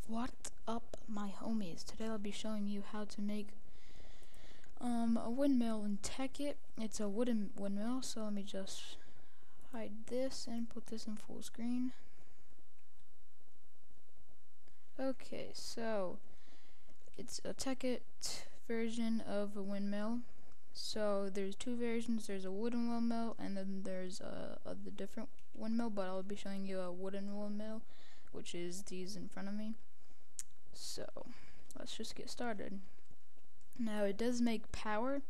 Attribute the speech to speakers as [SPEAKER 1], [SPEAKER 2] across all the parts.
[SPEAKER 1] What up, my homies? Today I'll be showing you how to make a windmill in Tekkit. It's a wooden windmill, so let me just hide this and put this in full screen. Okay, so it's a Tekkit version of a windmill. So there's two versions. There's a wooden windmill and then there's the different windmill, but I'll be showing you a wooden windmill, which is these in front of me. So let's just get started. Now it does make power.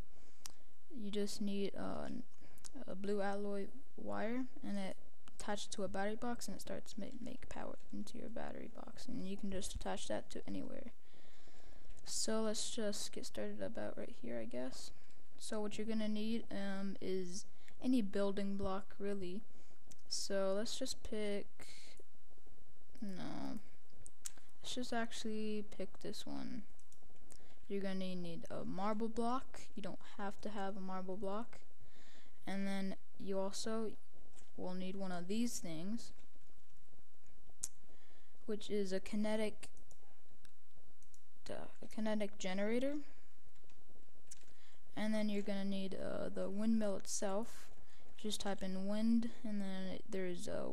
[SPEAKER 1] You just need a blue alloy wire, and it attached to a battery box, and it starts to make power into your battery box, and you can just attach that to anywhere. So let's just get started about right here, I guess. So what you're gonna need is any building block, really. So let's just pick let's just actually pick this one. You're gonna need a marble block. You don't have to have a marble block. And then you also will need one of these things, which is a kinetic generator. And then you're gonna need the windmill itself. Just type in wind, and then there's a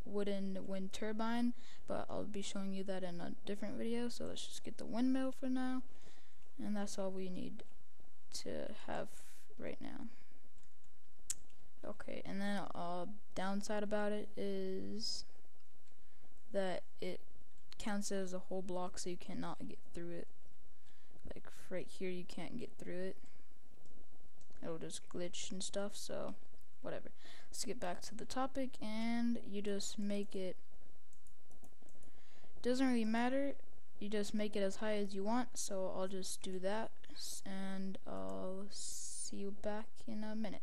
[SPEAKER 1] wooden wind turbine, but I'll be showing you that in a different video. So let's just get the windmill for now, and that's all we need to have right now. Okay, and then downside about it is that it counts as a whole block, so you cannot get through it. Like right here, you can't get through it. It'll just glitch and stuff, so whatever. Let's get back to the topic, and you just make it. Doesn't really matter. You just make it as high as you want. So I'll just do that, and I'll see you back in a minute.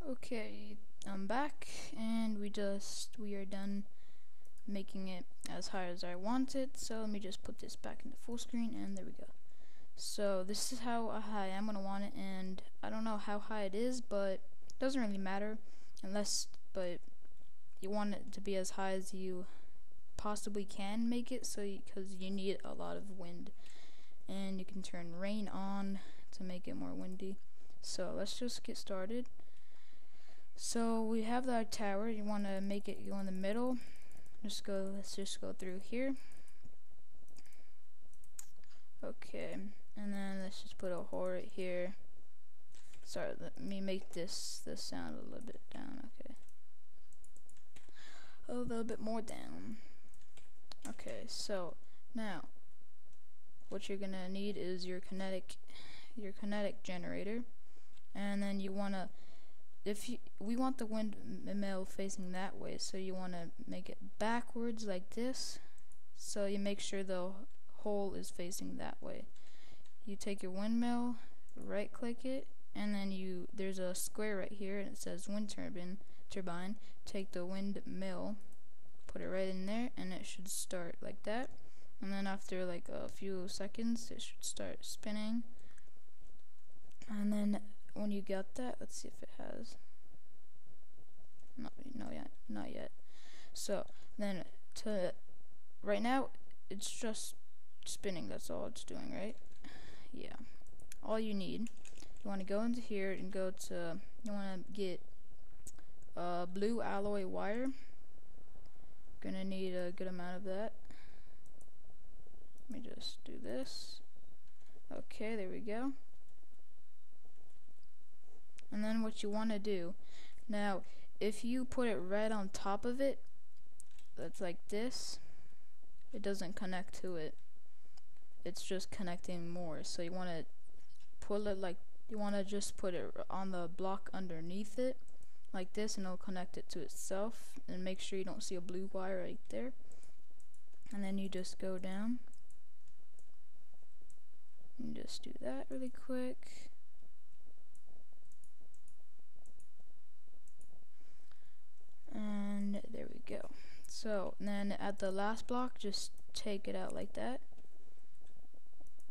[SPEAKER 1] Okay, I'm back, and we are done making it as high as I want it. So let me just put this back into full screen, and there we go. So this is how high I'm gonna want it, and I don't know how high it is, but it doesn't really matter but you want it to be as high as you possibly can make it, so because you need a lot of wind, and you can turn rain on to make it more windy. So let's just get started. So we have our tower. You want to make it go in the middle. Let's just go through here. Okay, and then let's just put a hole right here. Sorry, let me make this sound a little bit down. Okay, a little bit more down. Okay, so now what you're gonna need is your kinetic generator, and then you wanna, we want the windmill facing that way, so you wanna make it backwards like this. So you make sure the hole is facing that way. You take your windmill, right click it, and then there's a square right here, and it says wind turbine. Take the windmill, put it right in there, and it should start like that. And then after like a few seconds, it should start spinning. And then when you got that, let's see if it has. Not yet. So then right now it's just spinning. That's all it's doing, right? Yeah. All you need. You want to go into here and you want to get blue alloy wire. Gonna need a good amount of that. Let me just do this. Okay, there we go. And then what you want to do, now if you put it right on top of it, that's like this, it doesn't connect to it. It's just connecting more. So you want to pull it like, you want to just put it on the block underneath it like this, and it'll connect it to itself. And make sure you don't see a blue wire right there. And then you just go down and just do that really quick. And there we go. So then at the last block, just take it out like that,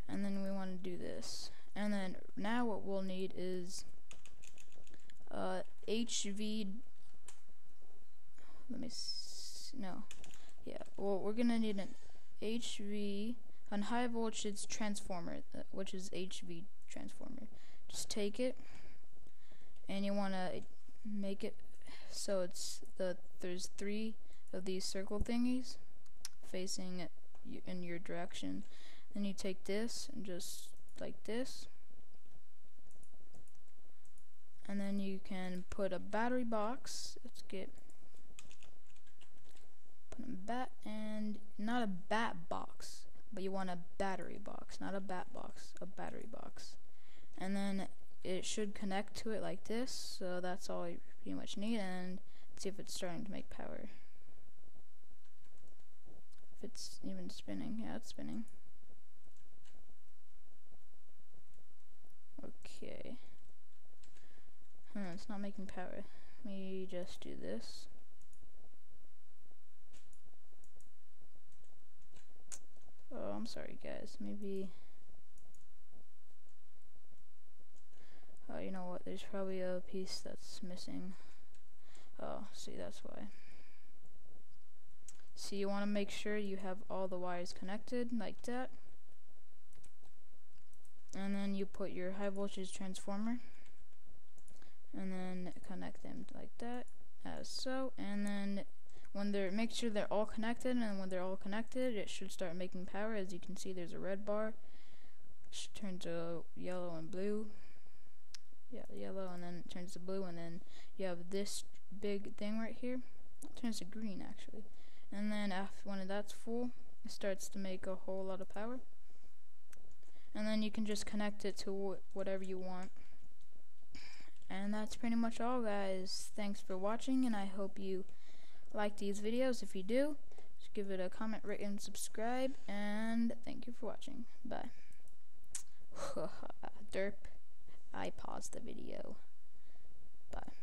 [SPEAKER 1] and then we want to do this. And then now what we'll need is HV. Let me no. Yeah. Well, we're gonna need an HV on high voltage transformer, which is HV transformer. Just take it, and you want to make it so there's 3 of these circle thingies facing in your direction. Then you take this and just like this, and then you can put a battery box. Let's put a bat, and not a bat box, but you want a battery box, not a bat box, a battery box. And then it should connect to it like this, so that's all you pretty much need. And see if it's starting to make power. If it's even spinning. Yeah, it's spinning. Okay. It's not making power. Let me just do this. Oh, I'm sorry guys, maybe... Oh, you know what, there's probably a piece that's missing. Oh, see, that's why. So you want to make sure you have all the wires connected, like that. And then you put your high voltage transformer, and then connect them like that, as so. And then make sure they're all connected, and when they're all connected, it should start making power. As you can see, there's a red bar, which turns to yellow and blue. Yeah, yellow, and then it turns to blue, and then you have this big thing right here. It turns to green, actually. And then when that's full, it starts to make a whole lot of power. And then you can just connect it to whatever you want. And that's pretty much all, guys. Thanks for watching, and I hope you like these videos. If you do, just give it a comment, rate, and subscribe. And thank you for watching. Bye. Derp. I paused the video. Bye.